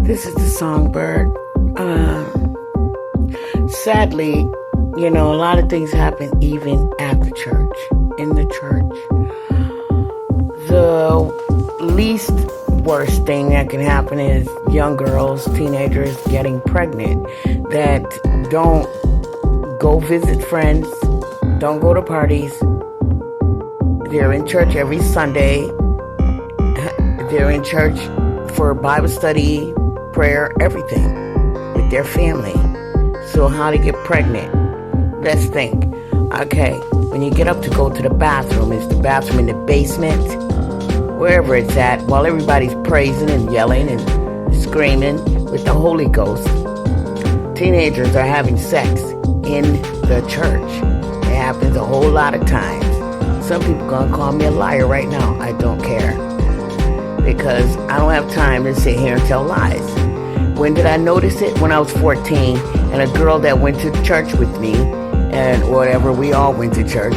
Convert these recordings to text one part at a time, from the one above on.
This is the Songbird. Sadly, a lot of things happen even at the church, in the church. The least worst thing that can happen is young girls, teenagers getting pregnant that don't go visit friends, don't go to parties. They're in church every Sunday. They're in church for Bible study, prayer, everything with their family. So how to get pregnant? Let's think. Okay, when you get up to go to the bathroom, is the bathroom in the basement? Wherever it's at, while everybody's praising and yelling and screaming with the Holy Ghost. Teenagers are having sex in the church. It happens a whole lot of times. Some people gonna call me a liar right now. I don't care. Because I don't have time to sit here and tell lies. When did I notice it? When I was 14, and a girl that went to church with me, and whatever, we all went to church.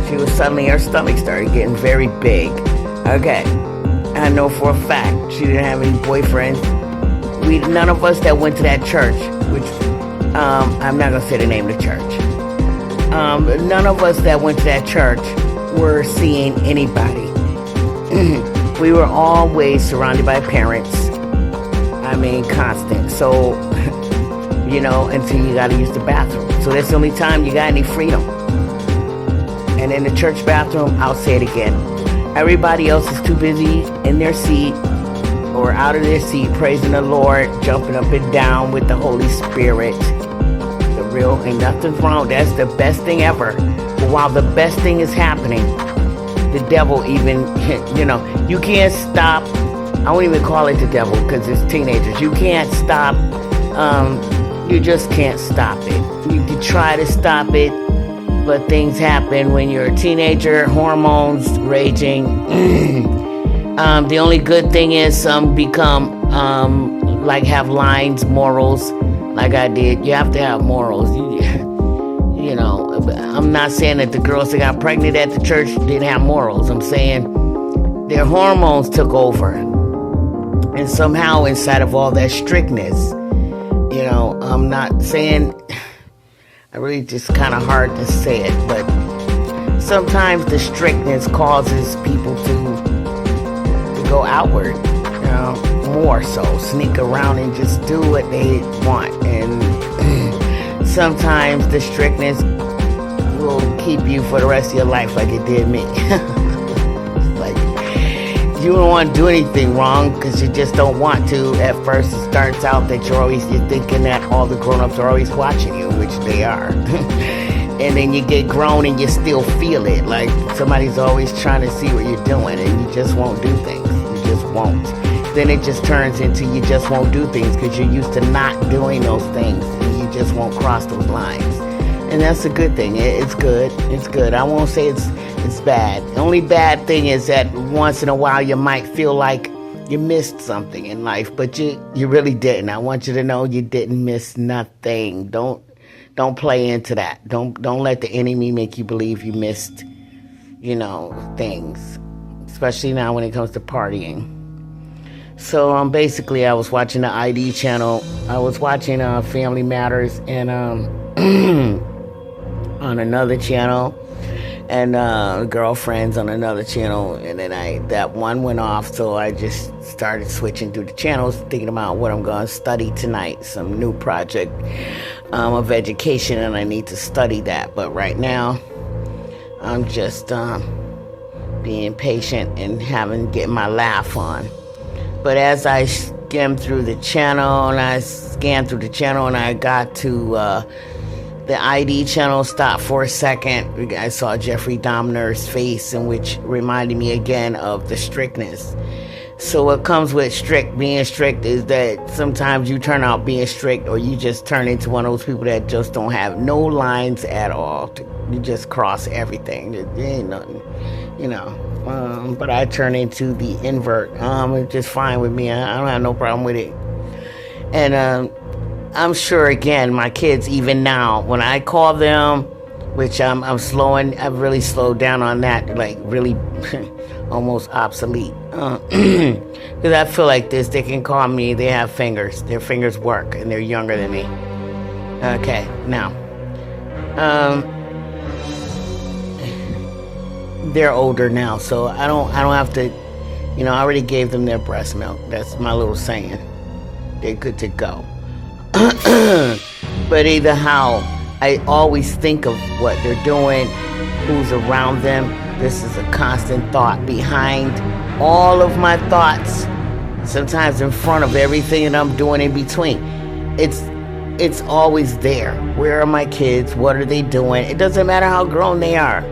She was suddenly, her stomach started getting very big. Okay, I know for a fact she didn't have any boyfriends. None of us that went to that church, which I'm not gonna say the name of the church. None of us that went to that church were seeing anybody. We were always surrounded by parents. Constant. So, until you gotta use the bathroom. So that's the only time you got any freedom. And in the church bathroom, I'll say it again. Everybody else is too busy in their seat or out of their seat, praising the Lord, jumping up and down with the Holy Spirit. Ain't nothing wrong. That's the best thing ever. But while the best thing is happening, the devil even, you can't stop. I won't even call it the devil because it's teenagers. You can't stop. You just can't stop it. You can try to stop it, but things happen when you're a teenager, hormones raging. The only good thing is some become, have lines, morals, like I did. You have to have morals. I'm not saying that the girls that got pregnant at the church didn't have morals. I'm saying their hormones took over. And somehow inside of all that strictness, I'm not saying, I really just kind of hard to say it, but sometimes the strictness causes people to go outward, more so, sneak around and just do what they want. And sometimes the strictness will keep you for the rest of your life like it did me. You don't want to do anything wrong because you just don't want to. At first, it starts out that you're thinking that all the grown-ups are always watching you, which they are. And then you get grown and you still feel it. Like somebody's always trying to see what you're doing and you just won't do things. You just won't. Then it just turns into you just won't do things because you're used to not doing those things and you just won't cross those lines. And that's a good thing. It's good. It's good. I won't say it's bad. The only bad thing is that once in a while you might feel like you missed something in life, but you really didn't. I want you to know you didn't miss nothing. Don't play into that. Don't let the enemy make you believe you missed, things. Especially now when it comes to partying. So basically I was watching the ID channel. I was watching Family Matters and on another channel, and Girlfriends on another channel, and then that one went off, so I just started switching through the channels, thinking about what I'm going to study tonight, some new project of education, and I need to study that. But right now, I'm just being patient and getting my laugh on. But as I scanned through the channel, and I got to the ID channel, stopped for a second. I saw Jeffrey Dahmer's face, and which reminded me again of the strictness. So what comes with being strict is that sometimes you turn out being strict, or you just turn into one of those people that just don't have no lines at all. You just cross everything. There ain't nothing, but I turn into the invert. It's just fine with me. I don't have no problem with it. And I'm sure, again, my kids, even now, when I call them which I'm slowing. I've really slowed down on that, like really almost obsolete. Because I feel like this, they can call me. They have fingers. Their fingers work, and they're younger than me. Okay, now, they're older now, so I don't have to. I already gave them their breast milk. That's my little saying. They're good to go. But either how, I always think of what they're doing, who's around them. This is a constant thought behind all of my thoughts. Sometimes in front of everything that I'm doing in between. It's always there. Where are my kids? What are they doing? It doesn't matter how grown they are.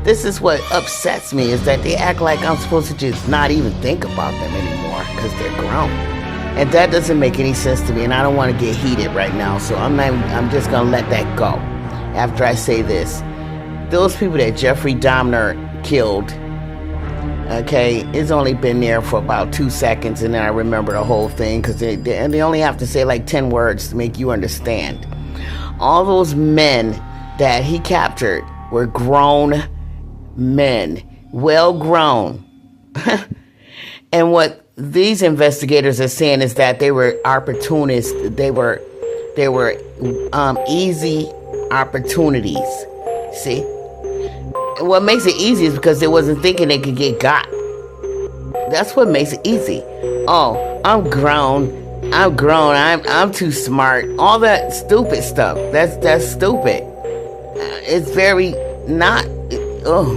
This is what upsets me, is that they act like I'm supposed to just not even think about them anymore because they're grown. And that doesn't make any sense to me, and I don't want to get heated right now, so I'm just going to let that go after I say this. Those people that Jeffrey Dahmer killed, okay, it's only been there for about 2 seconds, and then I remember the whole thing, because they only have to say like 10 words to make you understand. All those men that he captured were grown men, well grown. And what these investigators are saying is that they were opportunists. They were easy opportunities. See? What makes it easy is because they wasn't thinking they could get got. That's what makes it easy. Oh, I'm grown. I'm too smart. All that stupid stuff. That's stupid. It's very not. Oh,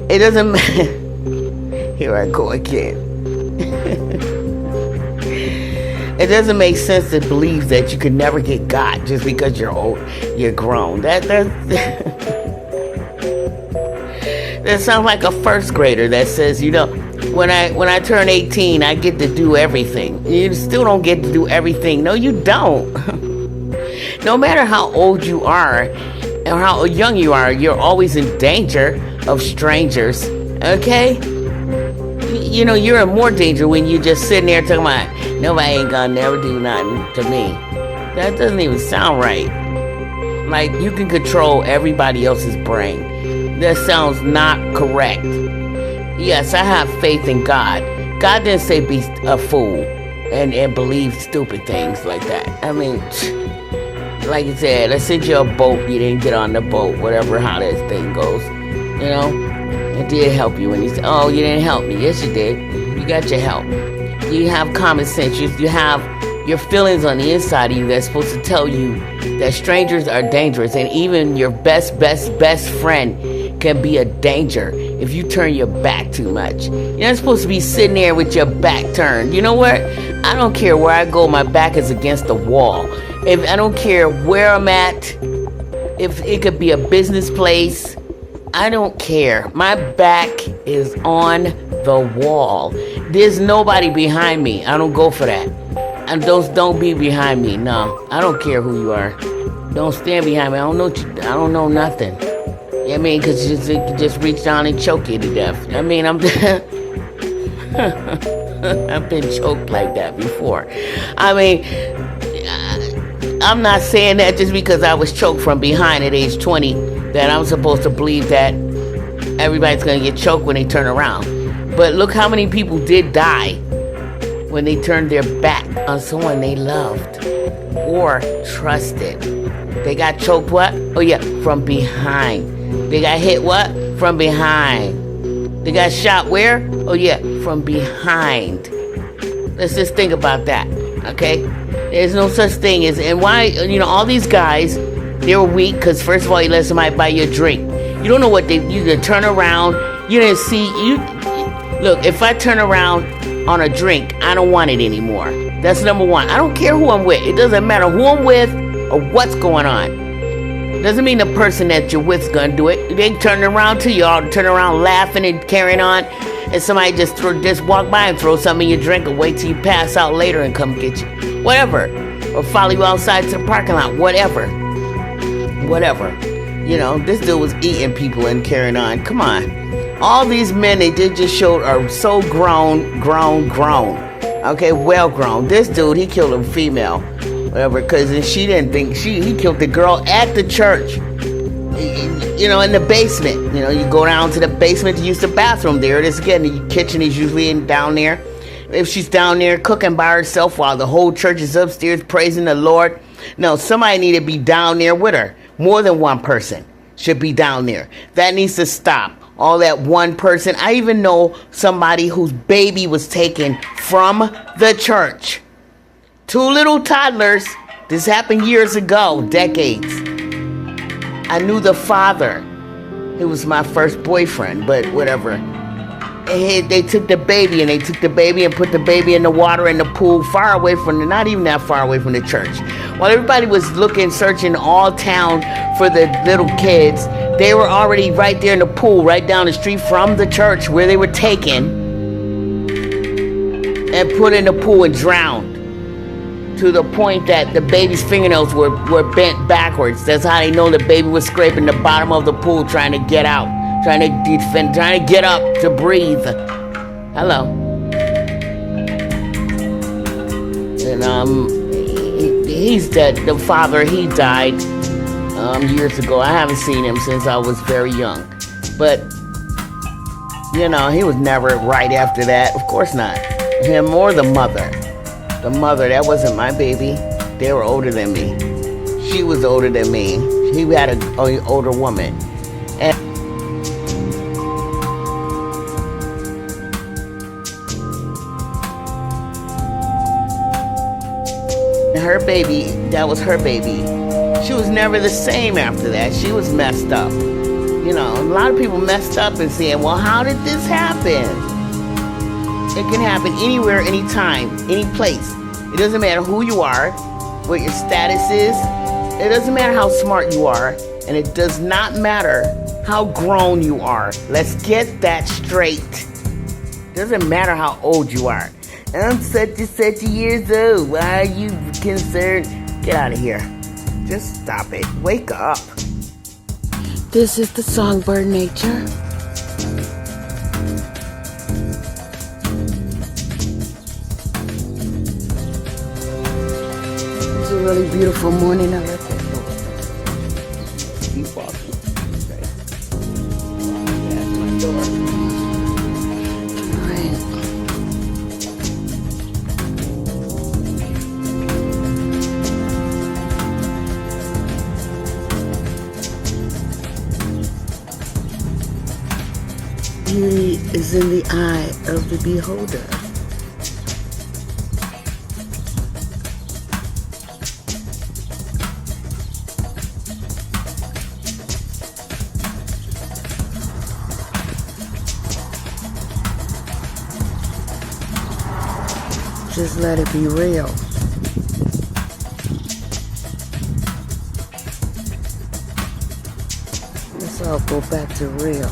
it doesn't matter. Here I go again. It doesn't make sense to believe that you could never get got just because you're old, you're grown. That sounds like a first grader that says, when I turn 18, I get to do everything. You still don't get to do everything. No, you don't. No matter how old you are or how young you are, you're always in danger of strangers. Okay? You're in more danger when you just sitting there talking about, nobody ain't gonna never do nothing to me. That doesn't even sound right. Like, you can control everybody else's brain. That sounds not correct. Yes, I have faith in God. God didn't say be a fool and believe stupid things like that. I mean, like you said, I sent you a boat, you didn't get on the boat, whatever, how that thing goes. It did help you when you said, oh, you didn't help me. Yes, you did. You got your help. You have common sense. You have your feelings on the inside of you that's supposed to tell you that strangers are dangerous, and even your best friend can be a danger if you turn your back too much. You're not supposed to be sitting there with your back turned. You know what? I don't care where I go, my back is against the wall. If I don't care where I'm at, if it could be a business place, I don't care. My back is on the wall. There's nobody behind me. I don't go for that. And don't be behind me. No, I don't care who you are. Don't stand behind me. I don't know nothing. I mean, because you just reach down and choke you to death. I mean, I've been choked like that before. I mean, I'm not saying that just because I was choked from behind at age 20 that I'm supposed to believe that everybody's going to get choked when they turn around. But look how many people did die when they turned their back on someone they loved or trusted. They got choked what? Oh yeah, from behind. They got hit what? From behind. They got shot where? Oh yeah, from behind. Let's just think about that, okay? There's no such thing as, and why, all these guys, they were weak because first of all, you let somebody buy you a drink. You don't know what you can turn around. You didn't see, look, if I turn around on a drink, I don't want it anymore. That's number one. I don't care who I'm with. It doesn't matter who I'm with or what's going on. Doesn't mean the person that you're with is going to do it. They turn around to you, all turn around laughing and carrying on, and somebody just walk by and throw something in your drink and wait till you pass out later and come get you. Whatever. Or follow you outside to the parking lot. Whatever. This dude was eating people and carrying on. Come on. All these men they did just show are so grown. Okay, well grown. This dude, he killed a female. Whatever, because she didn't think he killed the girl at the church. you know, in the basement. You know, you go down to the basement to use the bathroom. There it is again. The kitchen is usually down there. If she's down there cooking by herself while the whole church is upstairs praising the Lord. No, somebody need to be down there with her. More than one person should be down there. That needs to stop. All that one person. I even know somebody whose baby was taken from the church. 2 little toddlers. This happened years ago, decades. I knew the father. He was my first boyfriend, but whatever. And they took the baby and put the baby in the water in the pool far away from not even that far away from the church. While everybody was looking, searching all town for the little kids, they were already right there in the pool, right down the street from the church where they were taken and put in the pool and drowned. To the point that the baby's fingernails were bent backwards. That's how they know the baby was scraping the bottom of the pool trying to get out, trying to get up to breathe. Hello. And he's dead. The father, he died years ago. I haven't seen him since I was very young. But, you know, he was never right after that. Of course not. Him or the mother. The mother, that wasn't my baby. They were older than me. She was older than me. He had an older woman. And her baby, that was her baby. She was never the same after that. She was messed up. You know, a lot of people messed up and saying, well, how did this happen? It can happen anywhere, anytime, any place. It doesn't matter who you are, what your status is. It doesn't matter how smart you are. And it does not matter how grown you are. Let's get that straight. It doesn't matter how old you are. I'm such and years old. Why are you concerned? Get out of here. Just stop it. Wake up. This is the Songbird Nature. It's a really beautiful morning. I like that door. Keep walking. Okay. That's my door. All right. Beauty is in the eye of the beholder. Just let it be real. Let's all go back to real.